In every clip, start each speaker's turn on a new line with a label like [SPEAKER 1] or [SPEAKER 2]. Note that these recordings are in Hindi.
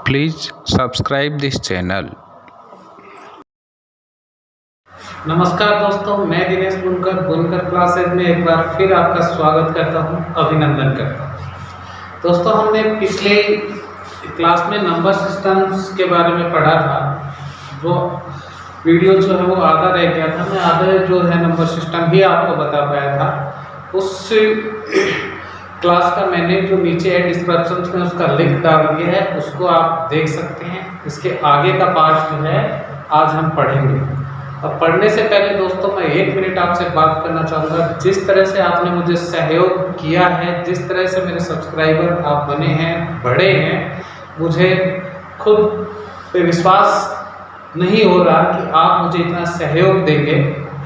[SPEAKER 1] Please subscribe this channel.
[SPEAKER 2] नमस्कार दोस्तों, मैं दिनेश बुनकर क्लासेज में एक बार फिर आपका स्वागत करता हूं, अभिनंदन करता हूं। दोस्तों, हमने पिछले क्लास में नंबर सिस्टम्स के बारे में पढ़ा था। वो वीडियो जो है वो आधा रह गया था, मैं आधा जो है नंबर सिस्टम ही आपको बता पाया था। उस क्लास का मैंने जो नीचे है डिस्क्रिप्शन में उसका लिंक डाल दिया है, उसको आप देख सकते हैं। इसके आगे का पार्ट जो है आज हम पढ़ेंगे। अब पढ़ने से पहले दोस्तों मैं 1 मिनट आपसे बात करना चाहूँगा। जिस तरह से आपने मुझे सहयोग किया है, जिस तरह से मेरे सब्सक्राइबर आप बने हैं, बढ़े हैं, मुझे खुद पे विश्वास नहीं हो रहा कि आप मुझे इतना सहयोग देंगे।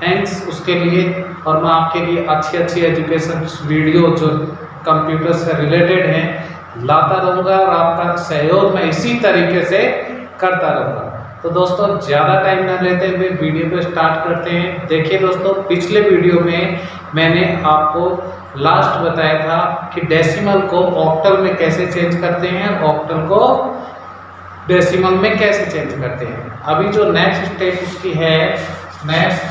[SPEAKER 2] थैंक्स उसके लिए। और मैं आपके लिए अच्छी एजुकेशन वीडियो जो कंप्यूटर से रिलेटेड हैं लाता रहूँगा और आपका सहयोग मैं इसी तरीके से करता रहूँगा। तो दोस्तों, ज़्यादा टाइम ना लेते हुए वीडियो को स्टार्ट करते हैं। देखिए दोस्तों, पिछले वीडियो में मैंने आपको लास्ट बताया था कि डेसिमल को ऑक्टल में कैसे चेंज करते हैं, ऑक्टल को डेसिमल में कैसे चेंज करते हैं। अभी जो नेक्स्ट स्टेप उसकी है, नेक्स्ट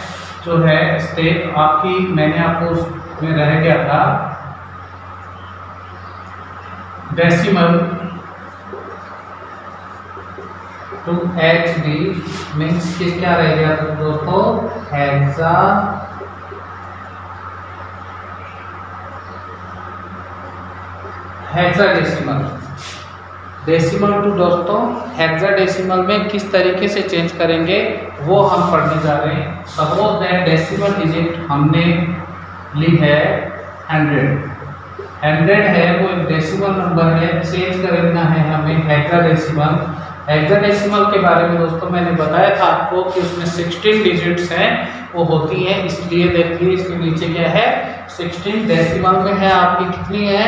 [SPEAKER 2] जो है स्टेप आपकी, मैंने आपको उसमें रह गया था डेसिमल टू HD मीन्स कि क्या रह गया था दोस्तों, हेक्साडेसिमल। डेसिमल टू दोस्तों हेक्साडेसिमल में किस तरीके से चेंज करेंगे वो हम पढ़ने जा रहे हैं। सपोज दैट डेसिमल डिजिट हमने ली है 100 है, वो एक डेसिमल नंबर है। चेंज करना है हमें हेक्साडेसिमल। हेक्साडेसिमल के बारे में दोस्तों मैंने बताया था आपको कि उसमें 16 डिजिट्स हैं, वो होती हैं। इसलिए देखिए इसके नीचे क्या है, 16। डेसिमल में है आपकी कितनी है,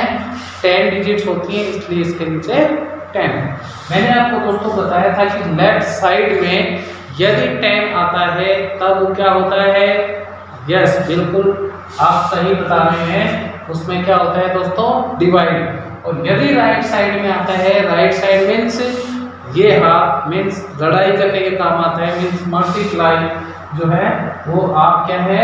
[SPEAKER 2] 10 डिजिट्स होती हैं, इसलिए इसके नीचे 10। मैंने आपको दोस्तों बताया था कि लेफ्ट साइड में यदि 10 आता है तब क्या होता है, यस बिल्कुल आप सही बता रहे हैं, उसमें क्या होता है दोस्तों, डिवाइड। और यदि राइट साइड में आता है, राइट साइड मीन्स ये हाफ मीन्स लड़ाई करने के काम आता है, मीन्स मल्टीप्लाई जो है वो आप क्या है,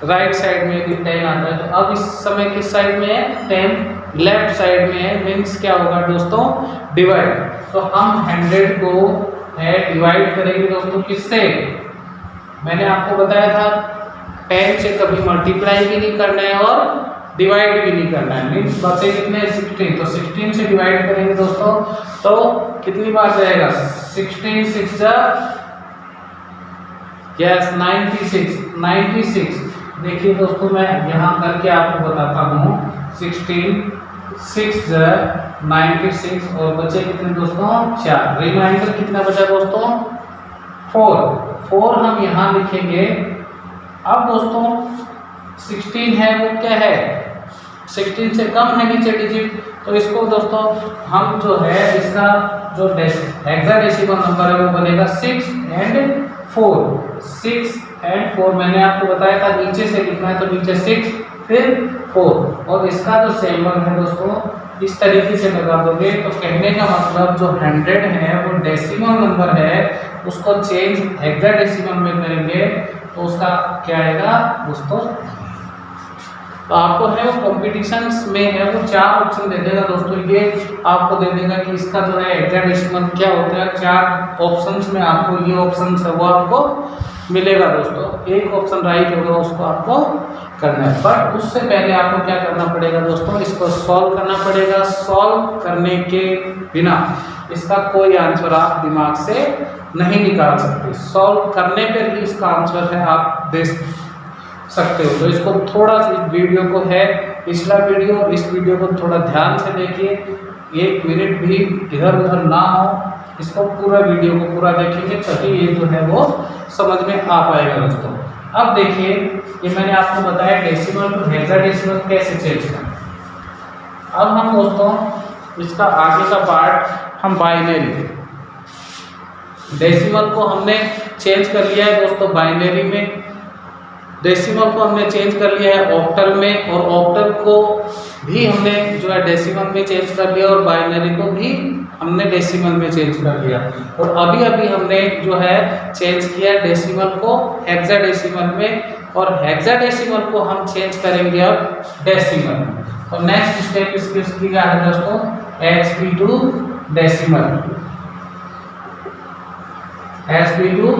[SPEAKER 2] राइट साइड में यदि 10 आता है तो अब इस समय किस साइड में है, 10 लेफ्ट साइड में है, मीन्स क्या होगा दोस्तों, डिवाइड। तो हम 100 को है डिवाइड करेंगे दोस्तों किससे, मैंने आपको बताया था 10 से कभी मल्टीप्लाई भी नहीं करना है और डिवाइड भी नहीं करना है। मीन्स बचे कितने, 16। तो 16 से डिवाइड करेंगे दोस्तों तो कितनी बार जाएगा, 16 6 यस 96। देखिए दोस्तों, मैं यहाँ करके आपको बताता हूँ। 16 6 96 और बचे कितने दोस्तों, 4। रिमाइंडर कितना बचा दोस्तों, 4 हम यहाँ लिखेंगे। अब दोस्तों 16 है वो क्या है, 16 से कम है नीचे डिजिट, तो इसको दोस्तों हम जो है इसका जो हेक्साडेसिमल नंबर है वो बनेगा 6 and 4। मैंने आपको बताया था नीचे से लिखना है, तो नीचे 6 फिर 4 और इसका जो सिंबल है दोस्तों इस तरीके से लगा दोगे। तो कहने का मतलब जो 100 है वो डेसिमल नंबर है, उसको चेंज हेक्साडेसिमल में करेंगे तो उसका क्या आएगा दोस्तों। तो आपको है वो कॉम्पिटिशन्स में है वो 4 ऑप्शन दे देगा दोस्तों। ये आपको दे देगा कि इसका जो है हेक्साडेसिमल क्या होता है। 4 ऑप्शंस में आपको ये ऑप्शन है वो आपको मिलेगा दोस्तों। एक ऑप्शन राइट होगा, उसको आपको करना है। बट उससे पहले आपको क्या करना पड़ेगा दोस्तों, इसको सॉल्व करना पड़ेगा। सॉल्व करने के बिना इसका कोई आंसर आप दिमाग से नहीं निकाल सकते। सॉल्व करने पर ही इसका आंसर है आप दे सकते हो। तो इसको थोड़ा सा वीडियो को है, पिछला वीडियो इस वीडियो को थोड़ा ध्यान से देखिए, 1 मिनट भी इधर उधर ना हो। इसको पूरा वीडियो को पूरा देखेंगे तभी ये जो है वो समझ में आ पाएगा दोस्तों। अब देखिए, ये मैंने आपको बताया डेसिमल टू हेक्साडेसिमल कैसे चेंज करें। अब हम दोस्तों इसका आगे का पार्ट हम बाइनरी, डेसिमल को हमने चेंज कर लिया है दोस्तों बाइनरी में। डेसिमल को हमने चेंज कर लिया है ऑक्टल में, और ऑक्टल को भी हमने जो है डेसिमल में चेंज कर लिया, और बाइनरी को भी हमने डेसिमल में चेंज कर लिया। और अभी अभी हमने जो है चेंज किया डेसिमल को हेक्साडेसिमल में, और हेक्साडेसिमल को हम चेंज करेंगे अब डेसिमल में। तो नेक्स्ट स्टेप इसकी क्या है दोस्तों, HP to decimal, HP to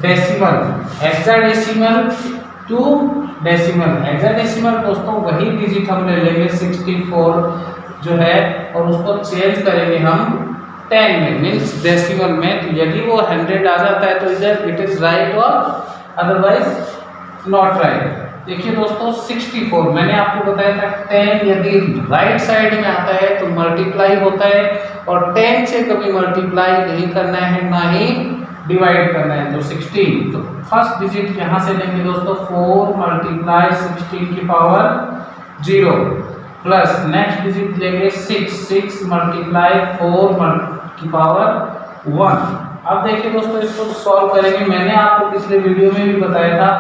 [SPEAKER 2] decimal, hexadecimal to decimal. Hexadecimal दोस्तों वही डिजिट हम ले लेंगे 64 जो है, और उसको चेंज करेंगे हम 10 में, मीन्स डेसिमल में। तो यदि वो 100 आ जाता है तो इधर इट इज राइट और अदरवाइज नॉट राइट। देखिए दोस्तों 64 मैंने आपको बताया था 10 यदि राइट साइड में आता है तो मल्टीप्लाई होता है, और 10 से कभी मल्टीप्लाई नहीं करना है, ना ही डिवाइड करना है। तो 16, तो फर्स्ट डिजिट यहाँ से लेंगे दोस्तों 4 मल्टीप्लाई 16 की पावर 0, प्लस नेक्स्ट डिजिट लेंगे 6 मल्टीप्लाई 4 की पावर 1। अब देखिए दोस्तों इसको सॉल्व करेंगे। मैंने आपको पिछले वीडियो में भी बताया था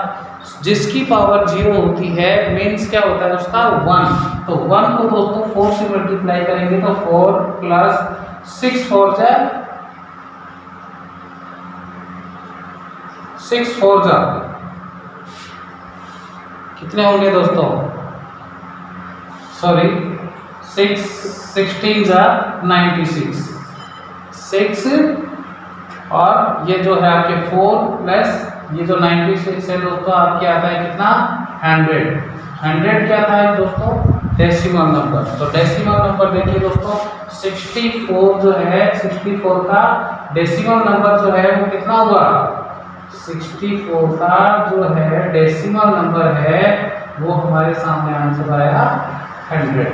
[SPEAKER 2] जिसकी पावर 0 होती है मीन्स क्या होता है उसका 1। तो 1 को दोस्तों 4 से मल्टीप्लाई करेंगे तो 4 प्लस 6 4 जा 6 4 जा कितने होंगे दोस्तों, सॉरी 6 16 जा 96, 6 और ये जो है आपके 4 प्लस ये जो 96 है दोस्तों आपके आता है कितना 100 क्या था दोस्तों डेसिमल नंबर। तो डेसिमल नंबर देखिए दोस्तों 64 जो है 64 का डेसिमल नंबर जो है वो कितना हुआ, 64 का जो है डेसिमल नंबर है वो हमारे सामने आंसर आया 100।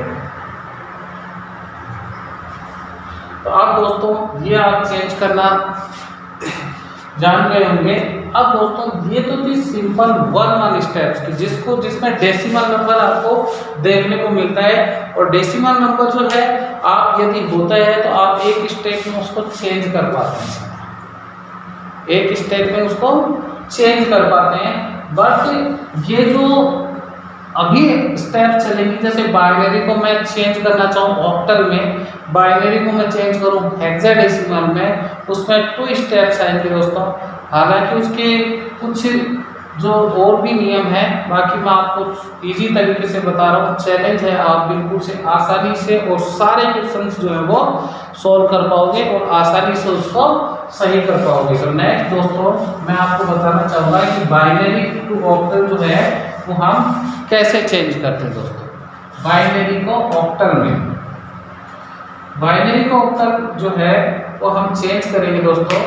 [SPEAKER 2] तो अब दोस्तों ये आप चेंज करना जान गए होंगे। अब दोस्तों ये तो थी सिंपल 1 स्टेप्स की जिसमें डेसिमल नंबर आपको देखने को मिलता है, और डेसिमल नंबर जो है आप यदि होता है तो आप एक स्टेप में उसको चेंज कर पाते हैं, एक स्टेप में उसको चेंज कर पाते हैं। बट ये जो अभी स्टेप चलेंगी, जैसे बाइनरी को मैं चेंज करना चाहूँ ऑक्टल में, बाइनरी को मैं चेंज करूँ हेक्साडेसिमल में, उसमें 2 स्टेप्स आएंगे दोस्तों। हालांकि उसके कुछ जो और भी नियम है, बाकी मैं आपको इजी तरीके से बता रहा हूँ। चैलेंज है, आप बिल्कुल से आसानी से और सारे क्वेश्चंस जो है वो सॉल्व कर पाओगे और आसानी से उसको सही कर पाओगे। तो नेक्स्ट दोस्तों मैं आपको बताना चाहूँगा कि बाइनरी टू ऑक्टल जो है वो हम कैसे चेंज करते हैं दोस्तों। बाइनरी को ऑक्टल में, बाइनरी को ऑक्टल जो है वो हम चेंज करेंगे दोस्तों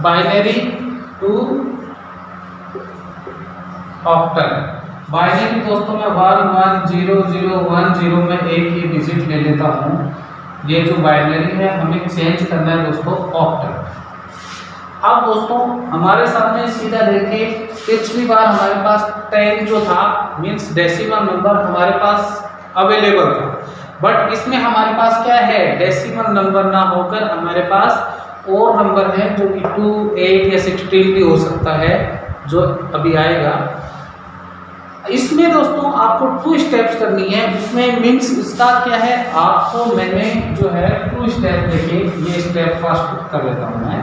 [SPEAKER 2] बाइनरी टू ऑक्टल। बाइनरी दोस्तों मैं 1 1 0 0 1 0 में एक ही डिजिट ले लेता हूँ। ये जो बाइनरी है हमें चेंज करना है दोस्तों ऑक्टल। अब दोस्तों हमारे सामने सीधा देखिए पिछली बार हमारे पास 10 जो था मीन्स डेसिमल नंबर हमारे पास अवेलेबल था, बट इसमें हमारे पास क्या है डेसिमल नंबर ना होकर हमारे पास और नंबर है जो कि 2 8 या 16 भी हो सकता है जो अभी आएगा। इसमें दोस्तों आपको 2 स्टेप्स करनी है। इसमें मीन्स इसका क्या है, आपको मैंने जो है 2 स्टेप देखिए, ये स्टेप फर्स्ट कर लेता हूँ मैं।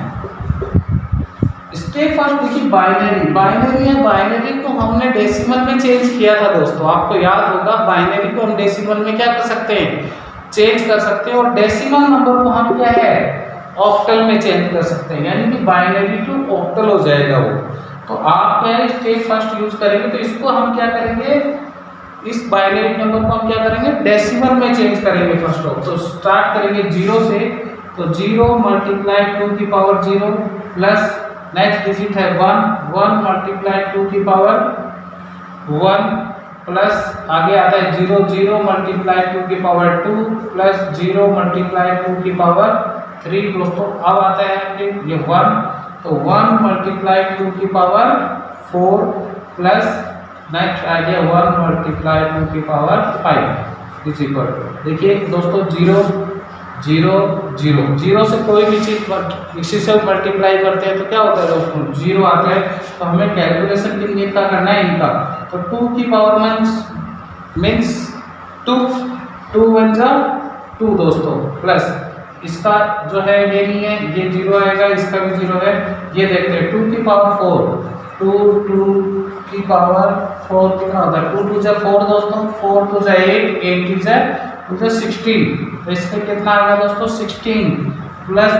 [SPEAKER 2] स्टेप फर्स्ट देखिए बाइनरी, बाइनरी है, बाइनरी को हमने डेसिमल में चेंज किया था दोस्तों, आपको याद होगा। बाइनरी को हम डेसिमल में क्या कर सकते हैं, चेंज कर सकते हैं, और डेसिमल नंबर को हम क्या है ऑक्टल में चेंज कर सकते हैं, यानी कि बाइनरी टू ऑक्टल हो जाएगा वो। तो आप क्या है स्टेप फर्स्ट यूज करेंगे, तो इसको हम क्या करेंगे, इस बाइनरी नंबर को हम क्या करेंगे डेसिमल में चेंज करेंगे फर्स्ट ऑफ। तो स्टार्ट करेंगे 0 से, तो 0 मल्टीप्लाई 2 की पावर 0 प्लस नेक्स्ट डिजिट है 1 1 मल्टीप्लाई 2 की पावर 1 प्लस आगे आता है 0 0 मल्टीप्लाई 2 की पावर 2 प्लस 0 मल्टीप्लाई 2 की पावर 3 दोस्तों। अब आता है ये 1, तो 1 मल्टीप्लाई 2 की पावर 4 प्लस नेक्स्ट आ गया 1 मल्टीप्लाई 2 की पावर 5 इज इक्वल टू, देखिए दोस्तों 0 जीरो जीरो, जीरो से कोई भी चीज़ इसी से मल्टीप्लाई करते हैं तो क्या होता है दोस्तों, जीरो आता है। तो हमें कैलकुलेशन के लिए क्या करना है इनका, तो 2 की पावर मीन्स 2, 2 वन जा 2 दोस्तों, प्लस इसका जो है ये नहीं है, ये जीरो आएगा, इसका भी जीरो है। ये देखते हैं 2 की पावर 4, 2 की पावर 4 कितना होता है, 2 2 जा 4 दोस्तों, 4 2 जा 8, 8 2 जा 16, तो इसका कितना आ गया दोस्तों 16, प्लस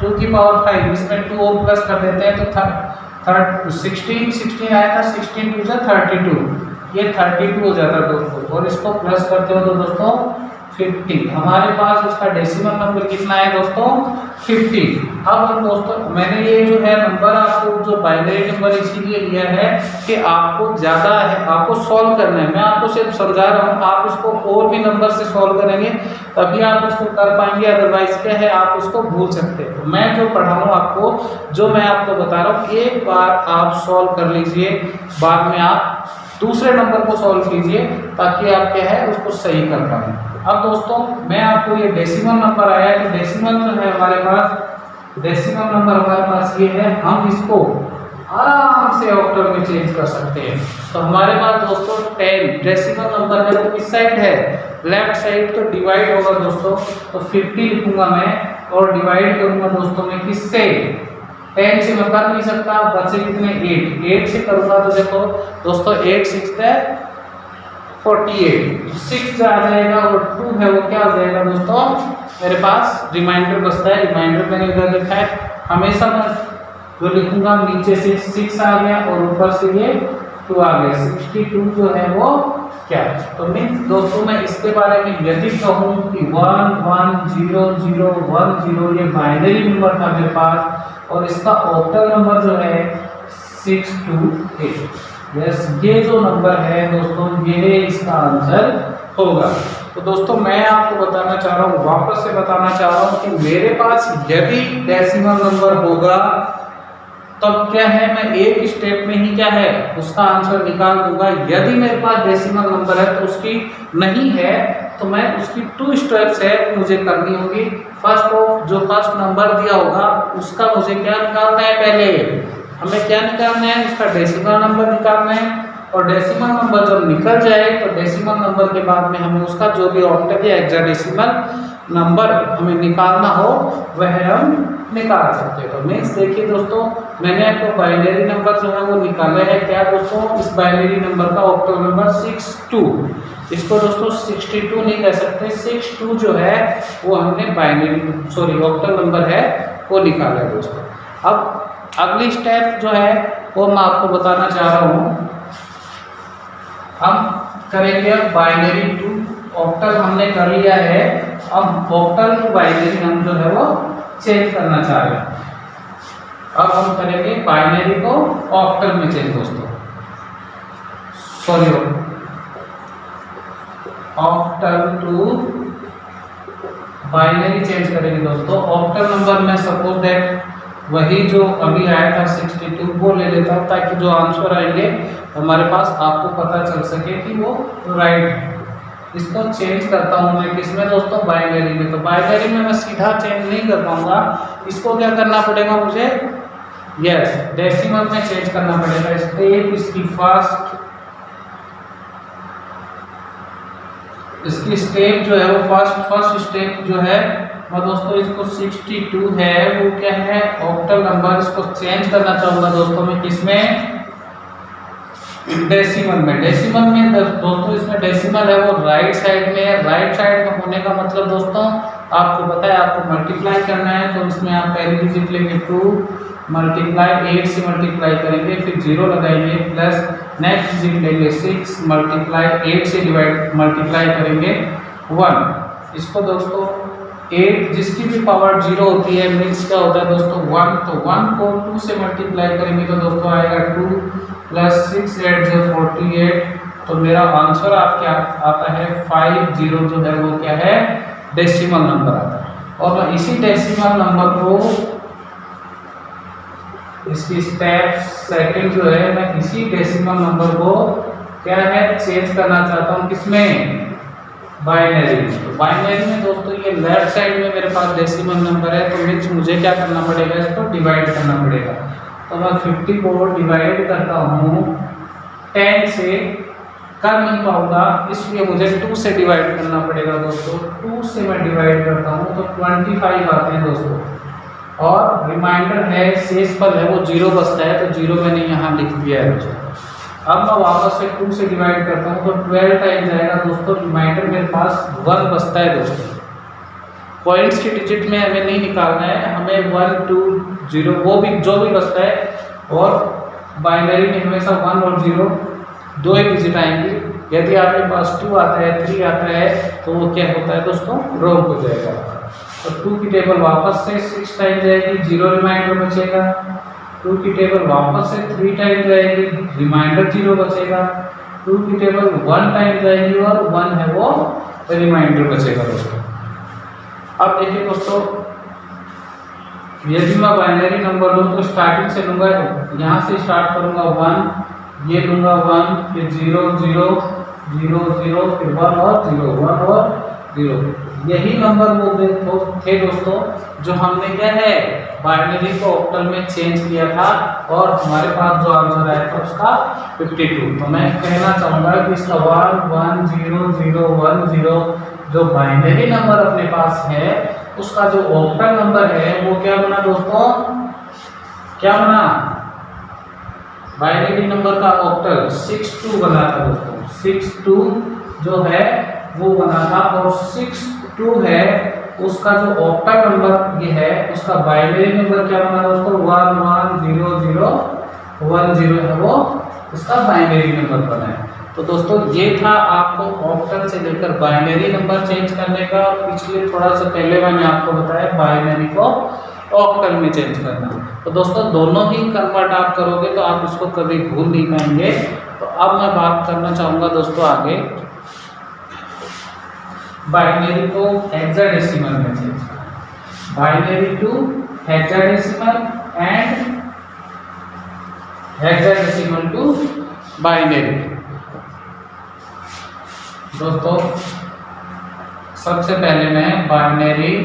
[SPEAKER 2] 2 की पावर 5, इसमें 2 और प्लस कर देते हैं तो 16 आया था, 16 2 जा 32, ये 32 हो जाता है दोस्तों, और इसको प्लस करते हो तो दोस्तों 50। हमारे पास उसका डेसिमल नंबर कितना है दोस्तों 50। अब दोस्तों मैंने ये जो है नंबर आपको जो बाइनरी नंबर इसीलिए लिया है कि आपको ज़्यादा है, आपको सॉल्व करना है। मैं आपको सिर्फ समझा रहा हूँ, आप इसको और भी नंबर से सॉल्व करेंगे तभी आप इसको कर पाएंगे, अदरवाइज क्या है आप उसको भूल सकते हैं। तो मैं जो पढ़ा हूँ आपको, जो मैं आपको बता रहा हूँ, एक बार आप सॉल्व कर लीजिए, बाद में आप दूसरे नंबर को सॉल्व कीजिए ताकि आप क्या है उसको सही कर पाएं। अब दोस्तों मैं आपको ये डेसिमल नंबर आया है, तो डेसिमल जो है हमारे पास, डेसिमल नंबर हमारे पास ये है, हम इसको आराम से ऑक्टल में चेंज कर सकते हैं। तो हमारे पास दोस्तों 10 डेसिमल नंबर है, तो किस साइड है, लेफ्ट साइड, तो डिवाइड होगा दोस्तों, तो 50 लिखूंगा मैं और डिवाइड करूंगा दोस्तों मैं किससे, 10 से मैं कर नहीं सकता, बचे कितने 8 से करूंगा तो देखो दोस्तों 8 6 है 48, 6 आ जाएगा और 2 है वो क्या आ जाएगा दोस्तों, मेरे पास रिमाइंडर बचता है, रिमाइंडर मैंने इधर लिखा है, हमेशा मैं जो लिखूंगा नीचे से 6 आ गया और ऊपर से ये 2 आ गया, 62 जो है वो क्या। तो मीन्स दोस्तों मैं इसके बारे में यदि कहूँ कि 1 1 0 0 1 0 ये बाइनरी नंबर था मेरे पास, और इसका ऑक्टल नंबर जो है 628, यस ये जो नंबर है दोस्तों ये इसका आंसर होगा। तो दोस्तों मैं आपको बताना चाह रहा हूँ, वापस से बताना चाह रहा हूँ कि मेरे पास यदि डेसिमल नंबर होगा तब क्या है, मैं एक स्टेप में ही क्या है उसका आंसर निकाल दूंगा। यदि मेरे पास डेसिमल नंबर है तो उसकी नहीं है तो मैं उसकी 2 स्टेप्स है मुझे करनी होगी। फर्स्ट ऑफ जो फर्स्ट नंबर दिया होगा उसका मुझे क्या निकालना है, पहले हमें क्या निकालना है, उसका डेसिमल नंबर निकालना है, और डेसिमल नंबर जब निकल जाए तो डेसिमल नंबर के बाद में हमें उसका जो भी ऑक्टल या हेक्साडेसिमल नंबर हमें निकालना हो वह हम निकाल सकते हैं। तो मीन्स देखिए दोस्तों मैंने आपको बाइनरी नंबर जो है वो निकाला है, क्या दोस्तों, इस बाइनरी नंबर का ऑक्टल नंबर 62, इसको दोस्तों 62 नहीं कह सकते, 62 जो है वो हमने बाइनरी ऑक्टल नंबर है वो निकाला है दोस्तों। अब अगली स्टेप जो है वो मैं आपको बताना चाह रहा हूँ, हम करेंगे अब बाइनरी टू ऑक्टल हमने कर लिया है, अब ऑक्टल टू बाइनरी हम जो है वो चेंज करना चाह रहे हैं। अब हम करेंगे बाइनरी को ऑक्टल में चेंज दोस्तों, ऑक्टल टू बाइनरी चेंज करेंगे दोस्तों। ऑक्टल नंबर में सपोज दैट वही जो अभी आया था 62 वो ले लेता हूँ ताकि जो आंसर आएंगे हमारे पास आपको पता चल सके कि वो राइट है। इसको चेंज करता हूँ मैं किसमें दोस्तों, बाइनरी में। तो बाइनरी में मैं सीधा चेंज नहीं कर पाऊंगा, इसको क्या करना पड़ेगा मुझे, यस डेसिमल में चेंज करना पड़ेगा। स्टेप इसकी इसकी स्टेप जो है वो फर्स्ट स्टेप जो है मैं दोस्तों इसको 62 है वो क्या है ऑक्टल नंबर, इसको चेंज करना चाहूंगा दोस्तों मैं किसमें, डेसिमल में। डेसिमल में दोस्तों इसमें डेसिमल है वो राइट साइड में है, राइट साइड में होने का मतलब दोस्तों आपको पता है आपको मल्टीप्लाई करना है, तो इसमें आप पहली डिजिट लेंगे 2 मल्टीप्लाई 8 से मल्टीप्लाई करेंगे, फिर 0 लगाएंगे, प्लस नेक्स्ट डिजिट लेंगे 6 मल्टीप्लाई 8 से डिवाइड मल्टीप्लाई करेंगे 1। इसको दोस्तों 8 जिसकी भी पावर 0 होती है मीन्स क्या होता है दोस्तों 1, तो 1 को 2 से मल्टीप्लाई करेंगे तो दोस्तों आएगा 2 प्लस 6 8 जो 48, तो मेरा आंसर आप क्या आता है 50 जो है वो क्या है डेसिमल नंबर आता है। और मैं इसी डेसिमल नंबर को इसकी स्टेप सेकंड जो है मैं इसी डेसिमल नंबर को क्या है चेंज करना चाहता हूँ किसमें, बाइनरी में। तो बाइनरी में दोस्तों ये लेफ्ट साइड में मेरे पास डेसिमल नंबर है, तो मीन्स मुझे क्या करना पड़ेगा, इसको डिवाइड करना पड़ेगा। तो मैं 50 को डिवाइड करता हूँ 10 से, कर नहीं पाऊंगा इसलिए मुझे 2 से डिवाइड करना पड़ेगा दोस्तों। 2 से मैं डिवाइड करता हूँ तो 25 आते हैं दोस्तों, और रिमाइंडर है, शेष फल है वो 0 बचता है, तो 0 मैंने यहाँ लिख दिया है दोस्तों। अब मैं वापस से 2 से डिवाइड करता हूँ तो 12 टाइम जाएगा दोस्तों, रिमाइंडर मेरे पास 1 बचता है दोस्तों। पॉइंट्स की डिजिट में हमें नहीं निकालना है, हमें 1 2 0 वो भी जो भी बचता है, और बाइनरी में हमेशा 1 और 0 दो ही डिजिट आएंगी। यदि आपके पास 2 आता है 3 आता है तो वो क्या होता है दोस्तों, रॉन्ग हो जाएगा। तो 2 की टेबल वापस से 6 टाइम जाएगी, 0 रिमाइंडर बचेगा। 2 की टेबल वापस से 3 टाइम जाएगी, रिमाइंडर 0 बचेगा। 2 की टेबल 1 टाइम जाएगी और 1 है वो रिमाइंडर बचेगा दोस्तों। अब देखिए दोस्तों, यदि मैं बाइनरी नंबर लूँ तो स्टार्टिंग से लूँगा, यहाँ से स्टार्ट करूँगा 1, ये लूँगा 1, फिर 0 0 0 0, फिर 1 और 0 1 और 0। यही नंबर वो थे दोस्तों जो हमने क्या है बाइनरी को ऑक्टल में चेंज किया था, और हमारे पास जो आंसर आया था उसका 52। तो मैं कहना चाहूँगा कि इसका 1 1 0 0 1 0 जो बाइनरी नंबर अपने पास है, उसका जो ऑक्टल नंबर है वो क्या बना दोस्तों, क्या बना, बाइनरी नंबर का ऑक्टल 62 बना था दोस्तों। 62 जो है वो बना था, और 62 है उसका जो ऑक्टल नंबर ये है, उसका बाइनरी नंबर क्या बना दोस्तों, 1 1 0 0 1 0 है वो इसका बाइनरी नंबर बना है। तो दोस्तों ये था आपको ऑक्टल से लेकर बाइनरी नंबर चेंज करने का। पिछले थोड़ा सा पहले मैंने आपको बताया बाइनरी को ऑक्टल में चेंज करना। तो दोस्तों दोनों ही कन्वर्ट आप करोगे तो आप उसको कभी भूल नहीं पाएंगे। तो अब मैं बात करना चाहूँगा दोस्तों आगे बाइनरी को हेक्साडेसिमल में चेंज करना। Binary to hexadecimal and hexadecimal to binary. दोस्तों सबसे पहले मैं binary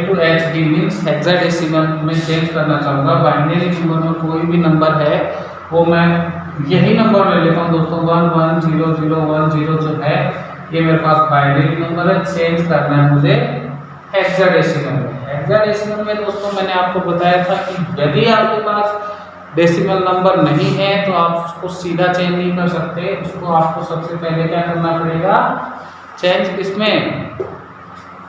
[SPEAKER 2] to HD means hexadecimal में चेंज करना चाहूँगा। बाइनरी नंबर में कोई भी नंबर है वो मैं यही नंबर ले लेता हूँ दोस्तों, 1 1 0 0 1 0 जो है ये मेरे पास बाइनरी नंबर है। चेंज करना है मुझे हेक्साडेसिमल में। हेक्साडेसिमल में दोस्तों मैंने आपको बताया था कि यदि आपके पास डेसिमल नंबर नहीं है तो आप उसको सीधा चेंज नहीं कर सकते, उसको आपको सबसे पहले क्या करना पड़ेगा, चेंज किसमें,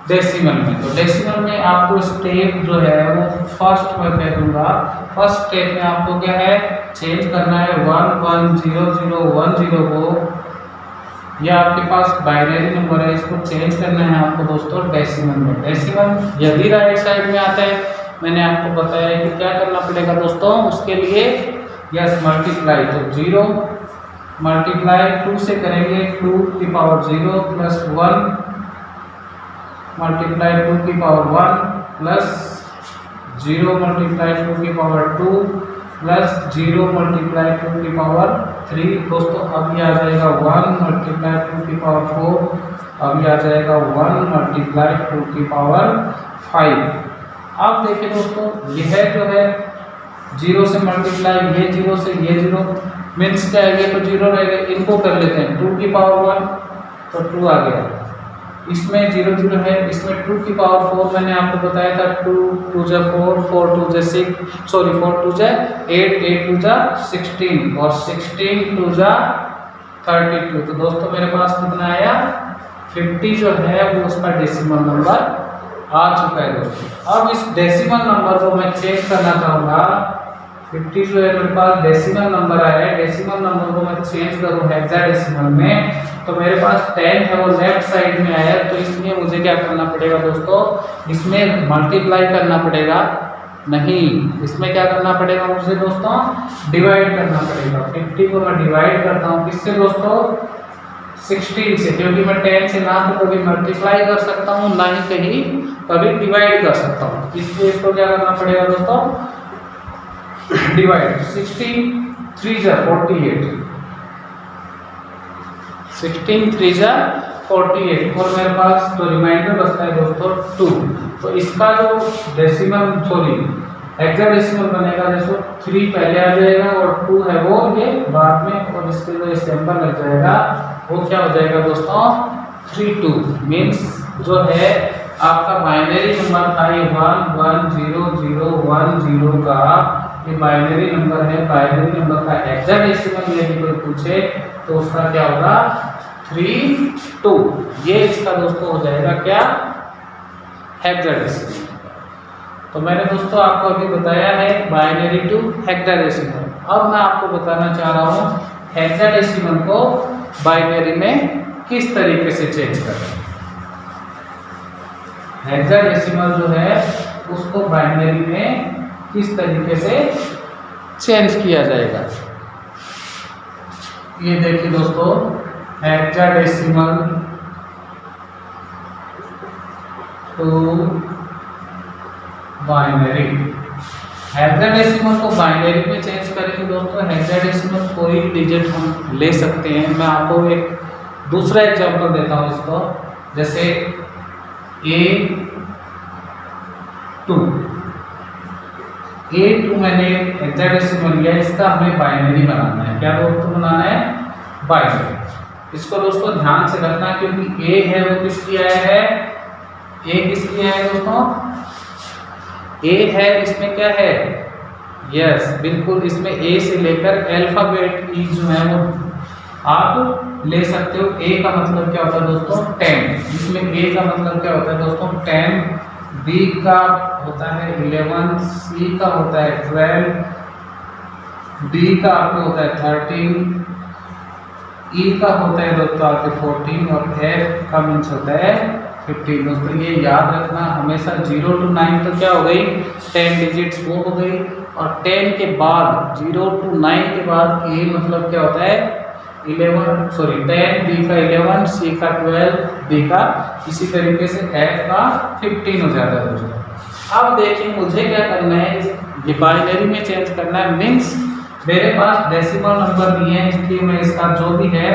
[SPEAKER 2] डेसिमल में। तो डेसिमल में आपको स्टेप जो है वो फर्स्ट में कह दूंगा। फर्स्ट स्टेप में आपको क्या है, चेंज करना है 1 1 0 0 1 0 को। यह आपके पास बाइनरी नंबर है, इसको चेंज करना है आपको दोस्तों डेसिमल में। डेसिमल यदि राइट साइड में आता है, मैंने आपको बताया कि क्या करना पड़ेगा दोस्तों उसके लिए, यस मल्टीप्लाई। तो 0 मल्टीप्लाई 2 से करेंगे, 2 की पावर 0 प्लस 1 मल्टीप्लाई 2 की पावर 1 प्लस 0 मल्टीप्लाई 2 की पावर 2 प्लस 0 मल्टीप्लाई 2 की पावर 3। दोस्तों अब ये आ जाएगा 1 मल्टीप्लाई 2 की पावर 4, अब ये आ जाएगा 1 मल्टीप्लाई 2 की पावर 5। अब देखिए दोस्तों यह जो है 0 से मल्टीप्लाई, ये 0 से ये 0 मीन्स क्या है, ये तो 0 रहेगा, इनको कर लेते हैं 2 की पावर 1 तो 2 आ गया, इसमें 0 0 है, इसमें 2 की पावर 4 मैंने आपको बताया था 2 2 जा 4 4 2 जा 6 सॉरी 4 2 जा 8 8 2 जा 16 और 16 2 जा 32। तो दोस्तों मेरे पास कितना आया, 50 जो है वो उसका डेसिमल नंबर आ चुका है दोस्तों। अब इस डेसिमल नंबर को मैं चेंज करना चाहूँगा। 50 जो है मेरे पास डेसिमल नंबर आया है, डेसिमल नंबर को मैं चेंज करूँ हेक्साडेसिमल में, तो मेरे पास 10 है वो लेफ्ट साइड में आया, तो इसलिए मुझे क्या करना पड़ेगा दोस्तों, इसमें मल्टीप्लाई करना पड़ेगा, नहीं इसमें क्या करना पड़ेगा मुझे दोस्तों, डिवाइड करना पड़ेगा। 50 को मैं डिवाइड करता हूँ किससे दोस्तों, 16 से, क्योंकि मैं 10 से ना तो कभी मल्टीप्लाई कर सकता हूँ ना ही कहीं कभी डिवाइड कर सकता हूँ, इसलिए इसको क्या करना पड़ेगा दोस्तों, डिवाइड। 16 3 जा 48, 16 3 जा 48 और मेरे पास तो रिमाइंडर बचता है दोस्तों 2। तो इसका जो हेक्साडेसिमल बनेगा, जैसे 3 पहले आ जाएगा और 2 है वो ये बाद में, और इसके जो सिंबल लग जाएगा वो क्या हो जाएगा दोस्तों 32। मीन्स जो है आपका बाइनरी नंबर था ये 1 1 0 0 1 0 का ये बाइनरी नंबर है। बाइनरी नंबर का हेक्साडेसिमल यदि कोई पूछे तो उसका क्या होगा 32। ये इसका दोस्तों हो जाएगा क्या हेक्साडेसिमल। तो मैंने दोस्तों आपको अभी बताया है बाइनरी टू हेक्साडेसिमल। अब मैं आपको बताना चाह रहा हूँ हेक्साडेसिमल को बाइनरी में किस तरीके से चेंज करें। हेक्साडेसिमल जो है उसको बाइनरी में किस तरीके से चेंज किया जाएगा। ये देखिए दोस्तों हेक्साडेसिमल टू बाइनरी, हेक्साडेसिमल को बाइनरी में चेंज करेंगे दोस्तों। हेक्साडेसिमल कोई डिजिट हम ले सकते हैं। मैं आपको एक दूसरा एग्जांपल देता हूँ इसको, जैसे A2 मैंने हेक्साडेसिमल लिया, इसका हमें बाइनरी बनाना है। क्या दोस्तों बनाना है बाइनरी। इसको दोस्तों ध्यान से रखना क्योंकि A है वो किस लिए आया है, A किस लिए आया दोस्तों A है, इसमें क्या है यस बिल्कुल इसमें A से लेकर अल्फाबेट ई जो है वो आप ले सकते हो। A का मतलब क्या होता है दोस्तों 10, इसमें A का मतलब क्या होता है दोस्तों 10, B का होता है 11, C का होता है 12, D का आपको होता है 13, E का होता है दोस्तों आपके 14 और F का मीन्स होता है 15। दोस्तों ये याद रखना हमेशा 0 to 9 तो क्या हो गई 10 डिजिट्स वो हो गई, और 10 के बाद 0 to 9 के बाद A मतलब क्या होता है 10, B का 11, C का 12, D का इसी तरीके से F का 15 हो जाता है दोस्तों। अब देखिए मुझे क्या करना है, ये बाइनरी में चेंज करना है। मीन्स मेरे पास डेसिमल नंबर नहीं है, इसलिए मैं इसका जो भी है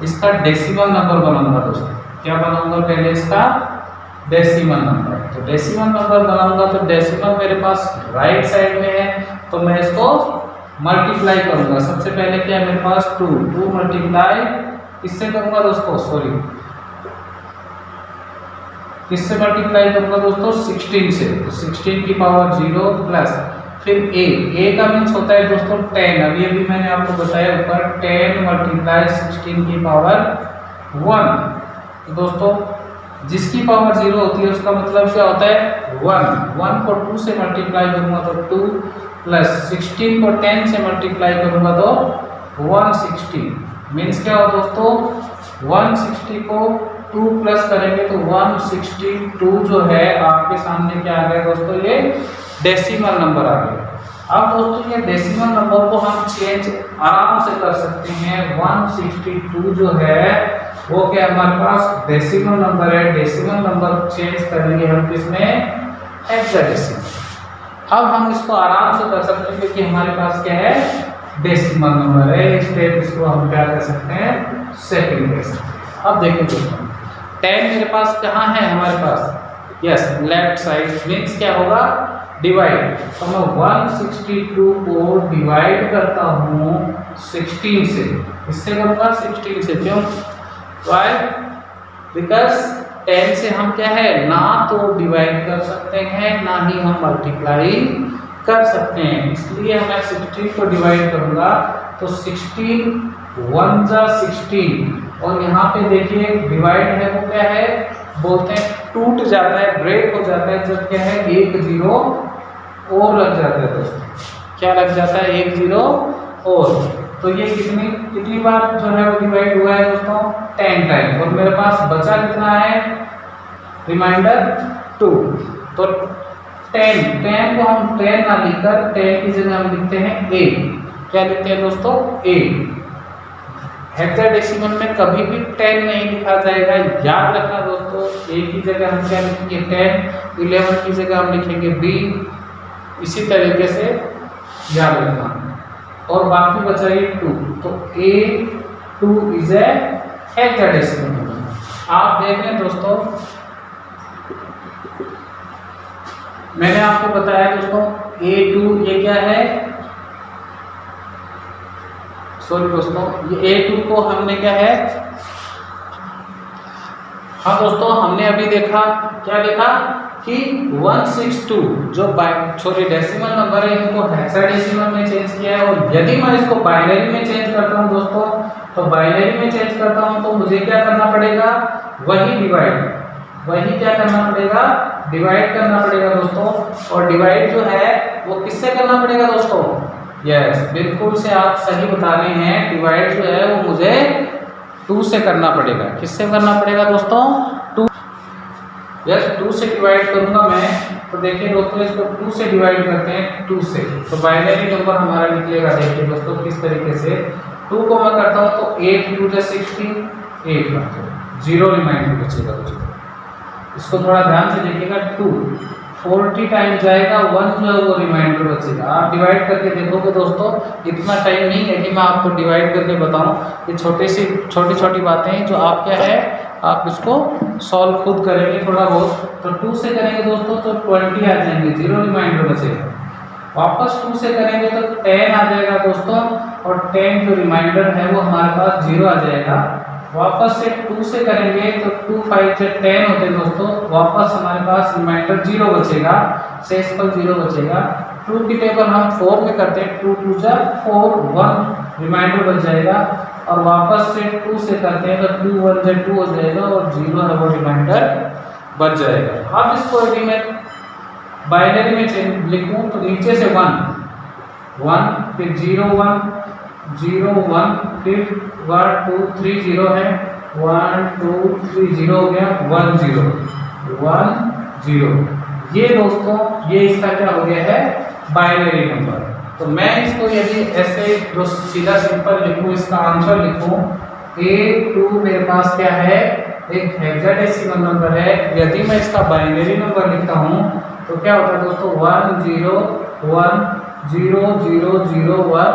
[SPEAKER 2] इसका डेसिमल नंबर बनाऊंगा दोस्तों। क्या बनाऊंगा पहले इसका डेसिमल नंबर। तो डेसिमल नंबर बनाऊंगा तो डेसिमल मेरे पास राइट साइड में है, तो मैं इसको मल्टीप्लाई करूंगा। सबसे पहले क्या है मेरे पास 2 मल्टीप्लाई किससे करूंगा दोस्तों, सॉरी किससे मल्टीप्लाई करूंगा दोस्तों 16 से। तो 16 की पावर 0 प्लस फिर A का मीन्स होता है दोस्तों 10। अभी मैंने आपको बताया ऊपर 10 मल्टीप्लाई 16 की पावर 1। तो दोस्तों जिसकी पावर 0 होती है उसका मतलब क्या होता है 1 को 2 से मल्टीप्लाई करूंगा तो 2 प्लस 16 को 10 से मल्टीप्लाई करूंगा तो 160। मीन्स क्या हो दोस्तों 160 को 2 प्लस करेंगे तो 162 जो है आपके सामने क्या आ गया दोस्तों, ये डेसिमल नंबर आ गया। अब दोस्तों ये डेसिमल नंबर को हम चेंज आराम से कर सकते हैं। 162 जो है वो क्या हमारे पास डेसिमल नंबर है, डेसिमल नंबर चेंज करेंगे हम किसमें हेक्साडेसिमल। अब हम इसको आराम से कर सकते हैं क्योंकि हमारे पास क्या है डेसिमल नंबर है, स्टेप इसको हम क्या कर सकते हैं सेकंड कर सकते हैं। अब देखिए दोस्तों 10 मेरे पास कहाँ है हमारे पास यस लेफ्ट साइड, मीन्स क्या होगा डिवाइड। तो मैं 162 को डिवाइड करता हूँ 16 से, इससे करूँगा 16 से। क्यों वाई बिकॉज 10 से हम क्या है ना तो डिवाइड कर सकते हैं ना ही हम मल्टीप्लाई कर सकते हैं, इसलिए मैं 16 को डिवाइड करूँगा तो 16 1 जा 16 और यहाँ पे देखिए डिवाइड है वो क्या है बोलते हैं टूट जाता है, ब्रेक हो जाता है जब क्या है 1 0 और लग जाता है दोस्तों। क्या लग जाता है 1 0 और, तो ये कितनी बार जो है वो डिवाइड हुआ है दोस्तों 10 टाइम, और मेरे पास बचा कितना है रिमाइंडर 2। तो 10 को हम 10 ना लिखकर 10 की जगह हम लिखते हैं A। क्या लिखते हैं दोस्तों A। हेक्साडेसिमल में कभी भी 10 नहीं लिखा जाएगा, याद रखना दोस्तों। A की जगह हम क्या लिखेंगे 10, 11 की जगह हम लिखेंगे B, इसी तरीके से याद रखना। और बाकी बचा ये 2, तो A2 is a hexadecimal number. आप देख लें दोस्तों, मैंने आपको बताया दोस्तों A2 ये क्या है, सॉरी दोस्तों, ये A2 को हमने क्या है, हाँ दोस्तों हमने अभी देखा, क्या देखा कि 162 जो सॉरी डेसिमल नंबर है इनको हेक्साडेसिमल में चेंज किया है। और यदि मैं इसको बाइनरी में चेंज करता हूँ दोस्तों, तो बाइनरी में चेंज करता हूँ तो मुझे क्या करना पड़ेगा, वही क्या करना पड़ेगा, डिवाइड करना पड़ेगा दोस्तों। और डिवाइड जो है वो किससे करना पड़ेगा दोस्तों, यस बिल्कुल से आप सही बता रहे हैं, डिवाइड जो है वो मुझे 2 से करना पड़ेगा। किससे करना पड़ेगा दोस्तों, 2, यस 2 से डिवाइड करूंगा मैं। तो देखिए दोस्तों इसको 2 से डिवाइड करते हैं, 2 से, तो बाइनरी नंबर हमारा निकलेगा। देखिए दोस्तों किस तरीके से 2 को मैं करता हूँ तो 8 2 60, 8 0 रिमाइंडर बचेगा दोस्तों। इसको थोड़ा ध्यान से देखिएगा, 2 40 टाइम जाएगा, 1 जो है वो रिमाइंडर बचेगा। आप डिवाइड करके देखोगे दोस्तों, इतना टाइम नहीं है कि मैं आपको डिवाइड करके बताऊं, ये छोटी छोटी बातें हैं जो आप क्या है, आप इसको सॉल्व खुद करेंगे थोड़ा बहुत। तो 2 से करेंगे दोस्तों तो 20 आ जाएंगे, 0 रिमाइंडर बचेगा। वापस 2 से करेंगे तो 10 आ जाएगा दोस्तों, और 10 जो रिमाइंडर है वो हमारे पास 0 आ जाएगा। वापस से 2 से करेंगे तो 2 5 से 10 होते हैं दोस्तों, वापस हमारे पास रिमाइंडर 0 बचेगा, शेष पर 0 बचेगा। 2 की टेबल हम 4 में करते हैं, 2 2 जा 4 1 रिमाइंडर बच जाएगा। और वापस से 2 से करते हैं तो 2 1 जा 2 हो जाएगा, और 0 है वो रिमाइंडर बच जाएगा। अब इसको यदि मैं बाइनरी में लिखूं तो नीचे से 1 1 फिर 0 1 0 1 फिर 1 2 3 0 है, 1 2 3 0 हो गया, 1 0 1 0। ये दोस्तों ये इसका क्या हो गया है, बाइनरी नंबर। तो मैं इसको यदि ऐसे जो सीधा सिंपल लिखूं, इसका आंसर लिखूं, A2 मेरे पास क्या है, एक हेक्साडेसिमल नंबर है। यदि मैं इसका बाइनरी नंबर लिखता हूं तो क्या होता है दोस्तों, 1 0 1 0 0 0 1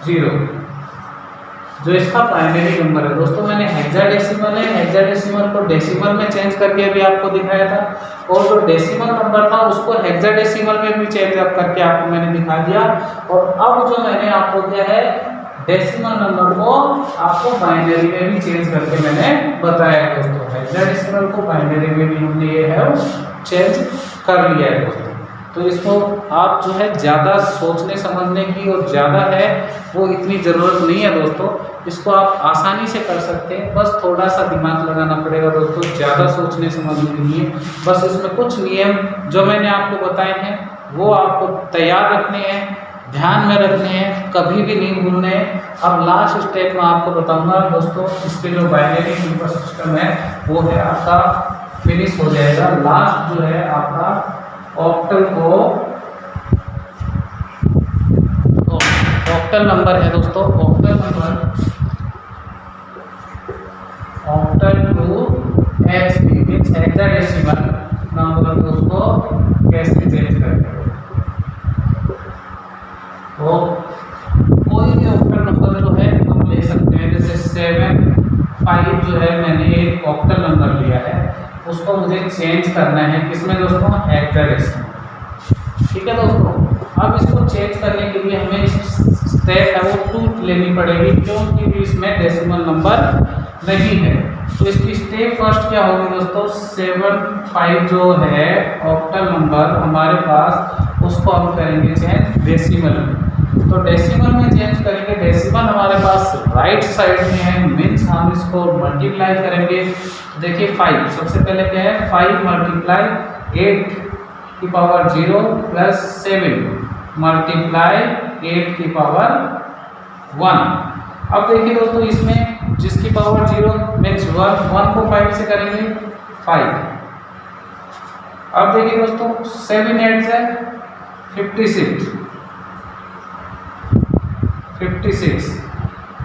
[SPEAKER 2] 0, जो इसका बाइनरी नंबर है दोस्तों। मैंने हेक्साडेसिमल है, हेक्साडेसिमल को डेसिमल में चेंज करके अभी आपको दिखाया था, और जो डेसिमल नंबर था उसको हेक्साडेसिमल में भी चेंज करके आपको मैंने दिखा दिया। और अब जो मैंने आपको किया है, डेसिमल नंबर को आपको बाइनरी में भी चेंज करके मैंने बताया दोस्तों। हेक्साडेसिमल को बाइनरी में भी हमने ये है चेंज कर लिया है दोस्तों। तो इसको आप जो है ज़्यादा सोचने समझने की और ज़्यादा है वो इतनी ज़रूरत नहीं है दोस्तों, इसको आप आसानी से कर सकते हैं, बस थोड़ा सा दिमाग लगाना पड़ेगा दोस्तों, ज़्यादा सोचने समझने के लिए। बस इसमें कुछ नियम जो मैंने आपको बताए हैं वो आपको तैयार रखने हैं, ध्यान में रखने हैं, कभी भी नहीं भूलने हैं। अब लास्ट स्टेप में आपको बताऊंगा दोस्तों, इसके जो बाइनरी नंबर सिस्टम है वो है आपका फिनिश हो जाएगा। लास्ट जो है आपका ऑक्टल नंबर है दोस्तों, octal to HP means hexadecimal number दोस्तों कैसे चेंज करते हो। तो कोई भी ऑक्टल नंबर जो है हम ले सकते हैं, जैसे 7 5 जो है मैंने एक ऑक्टल नंबर लिया है, उसको मुझे चेंज करना है किसमें दोस्तों, हेक्साडेसिमल। ठीक है दोस्तों, अब इसको चेंज करने के लिए हमें स्टेप है वो 2 लेनी पड़ेगी, क्योंकि इसमें डेसिमल नंबर नहीं है। तो इसकी स्टेप फर्स्ट क्या होगी दोस्तों, 7 5 जो है ऑक्टल नंबर हमारे पास, उसको हम करेंगे चेंज डेसिमल में। तो डेसिमल में चेंज करेंगे, डेसिमल हमारे पास राइट साइड में है, मीन्स हम इसको मल्टीप्लाई करेंगे। देखिए 5 सबसे पहले क्या है, 5 मल्टीप्लाई 8 की पावर 0 प्लस 7 मल्टीप्लाई 8 की पावर 1। अब देखिए दोस्तों इसमें जिसकी पावर 0 मीन्स 1 को 5 से करेंगे 5। अब देखिए दोस्तों 7 8 से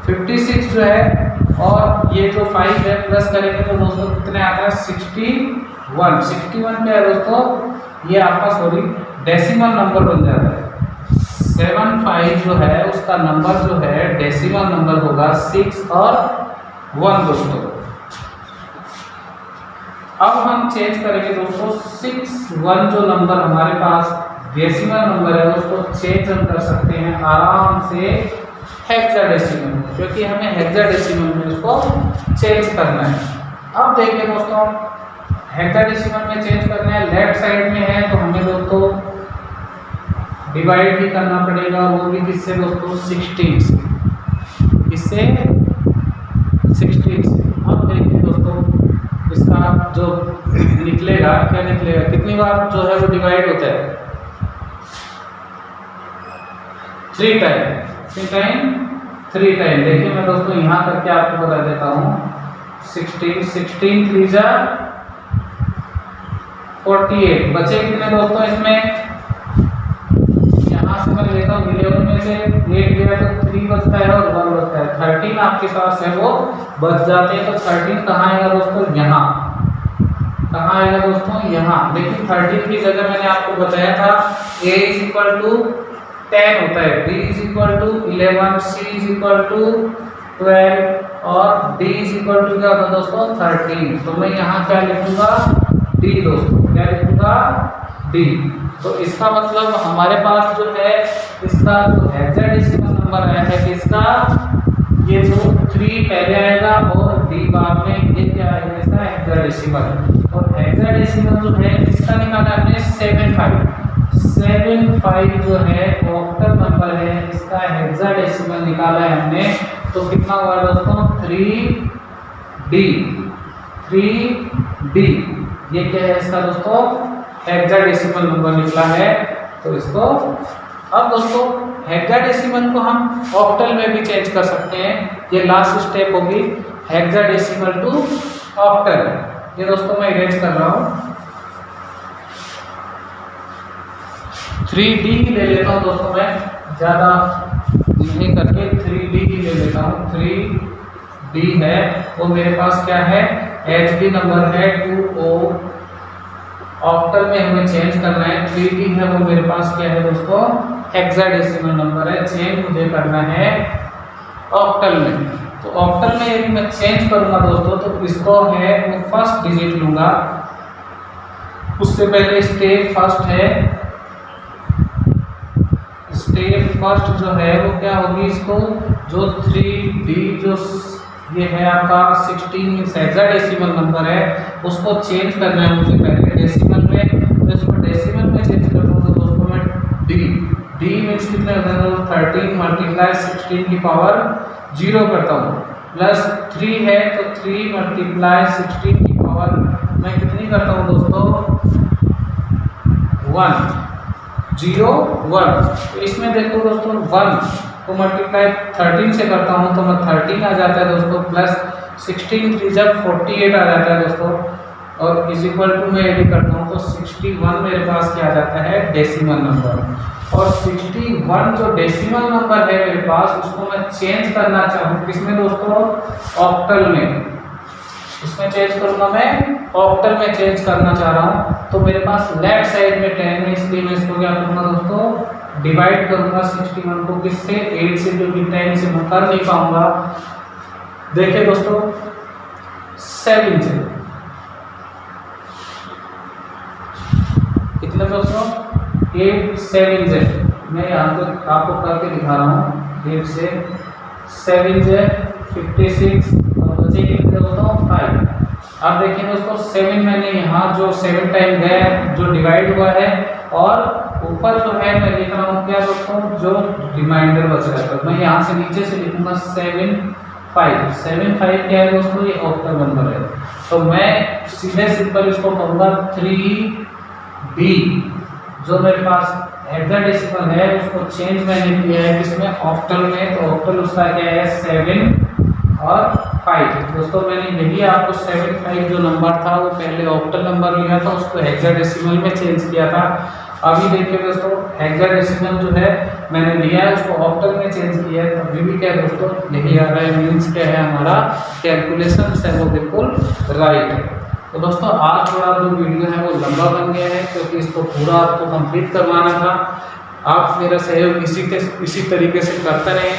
[SPEAKER 2] 56 जो है, और ये जो 5 है प्लस करेंगे तो दोस्तों कितने आता है, 61 क्या है दोस्तों, ये आपका सॉरी डेसिमल नंबर बन जाता है। 75 जो है उसका नंबर जो है डेसिमल नंबर होगा 6 और 1 दोस्तों। अब हम चेंज करेंगे दोस्तों 61 जो नंबर हमारे पास डेसिमल नंबर है उसको चेंज हम कर सकते हैं आराम से हेक्साडेसिमल में, क्योंकि हमें हेक्साडेसिमल में इसको चेंज करना है। अब देखिए दोस्तों हेक्साडेसिमल में चेंज करना है, लेफ्ट साइड में है तो हमें दोस्तों डिवाइड भी करना पड़ेगा, वो भी किससे दोस्तों 16 से, इससे 16 से। अब देखिए दोस्तों इसका जो निकलेगा क्या निकलेगा, कितनी बार जो है वो डिवाइड होता है 3 टाइम, 3 टाइम। देखिए मैं दोस्तों यहाँ करके आपको बता देता हूँ 16 3 जा 48, बचे कितने दोस्तों इसमें, यहाँ से मैं लेता हूँ 11 में से 8 गया तो 3 बचता है और 1 बचता है, 13 आपके पास है वो बच जाते हैं। तो 13 कहाँ आएगा दोस्तों, यहाँ कहाँ आएगा दोस्तों, यहाँ। लेकिन 13 की जगह मैंने आपको बताया था a = 10 होता है, b = 11, c = 12 और d = क्या होता है दोस्तों 13। तो मैं यहाँ क्या लिखूंगा d दोस्तों, क्या लिखूंगा d। तो इसका मतलब हमारे पास जो है इसका जो हेक्साडेसिमल नंबर आया है इसका, ये जो 3 पहले आएगा और d बाद में, ये क्या आएगा इसका हेक्साडेसिमल। और हेक्साडेसिमल जो है इसका निकाला हमने 75 जो है ऑक्टल नंबर है, इसका हेक्साडेसिमल निकाला है हमने। तो कितना हुआ दोस्तों 3D, ये क्या है इसका दोस्तों हेक्साडेसिमल नंबर निकला है। तो इसको अब दोस्तों हेक्साडेसिमल को हम ऑक्टल में भी चेंज कर सकते हैं, ये लास्ट स्टेप होगी हेक्साडेसिमल टू ऑक्टल। ये दोस्तों मैं इरेज कर रहा हूँ, 3D ले लेता हूँ दोस्तों, मैं ज़्यादा नहीं करके 3D ही ले लेता हूँ। 3D है वो मेरे पास क्या है HD नंबर है 20, ऑक्टल में हमें चेंज करना है। 3D है वो मेरे पास क्या है दोस्तों हेक्साडेसिमल नंबर है, चेंज मुझे करना है ऑक्टल में। तो ऑक्टल में यदि मैं चेंज करूंगा दोस्तों तो इसको है मैं फर्स्ट डिजिट लूंगा, उससे पहले स्टेप फर्स्ट है, स्टेप फर्स्ट जो है वो क्या होगी, इसको जो 3D जो ये है आपका 16 हेक्साडेसिमल नंबर है उसको चेंज करना है मुझे पहले डेसिमल में। तो इसको डेसिमल में चेंज कर दूँगा दोस्तों मैं D मीन्स कितने होता है, 13 × 16 की पावर 0 करता हूँ, प्लस 3 है तो 3 × 16 की पावर मैं कितनी करता हूँ दोस्तों 1, 0 1। तो इसमें देखो दोस्तों 1 को मल्टीप्लाई 13 से करता हूँ तो मैं 13 आ जाता है दोस्तों, प्लस 16 3 जब 48 आ जाता है दोस्तों, और इज इक्वल टू मैं यदि करता हूँ तो 61 मेरे पास क्या आ जाता है डेसिमल नंबर। और 61 जो डेसिमल नंबर है मेरे पास उसको मैं चेंज करना चाहूँ किसमें दोस्तों ऑक्टल में, इसमें चेंज करूंगा मैं ऑक्टल में चेंज करना चाह रहा हूँ। तो मेरे पास लेफ्ट साइड में 10 है, इसलिए मैं इसको क्या करूँगा दोस्तों डिवाइड करूंगा 61 को किससे 8 से, जो कि 10 से मैं कर नहीं पाऊंगा। देखिए दोस्तों 7 से कितने दोस्तों 8 7 से, मैं यहाँ पे आपको करके दिखा रहा हूँ 8 से 7 से 56 और बचे कितने दोस्तों 5। अब देखिए दोस्तों 7 मैंने यहाँ जो 7 टाइम गया जो डिवाइड हुआ है, और ऊपर जो है मैं लिख रहा हूँ क्या दोस्तों जो रिमाइंडर बच रहा है, तो मैं यहाँ से नीचे से लिखूंगा 7 5 क्या है दोस्तों ये ऑक्टल नंबर है। तो मैं सीधे सिंपल इसको कहूँगा 3D जो मेरे पास हेक्साडेसिमल है उसको चेंज मैंने किया है किसमें ऑक्टल में, तो ऑक्टल उसका क्या है 7 और 5। दोस्तों मैंने यही आपको 7 5 जो नंबर था वो पहले ऑक्टल नंबर लिया था, उसको हेक्साडेसिमल में चेंज किया था। अभी देखिए दोस्तों हेक्साडेसिमल जो है मैंने लिया है उसको ऑक्टल में चेंज किया है, तभी भी क्या दोस्तों यही आ रहा है, मीन्स क्या है हमारा कैलकुलेशन है वो बिल्कुल राइट है। तो दोस्तों आज थोड़ा जो वीडियो है वो लंबा बन गया है क्योंकि इसको पूरा आपको कंप्लीट करवाना था। आप मेरा सहयोग इसी तरीके से करते रहें।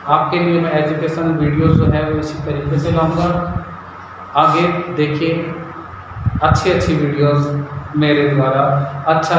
[SPEAKER 2] आपके लिए मैं एजुकेशन वीडियोस जो है वो इसी तरीके से लाऊंगा। आगे देखिए अच्छी वीडियोस मेरे द्वारा अच्छा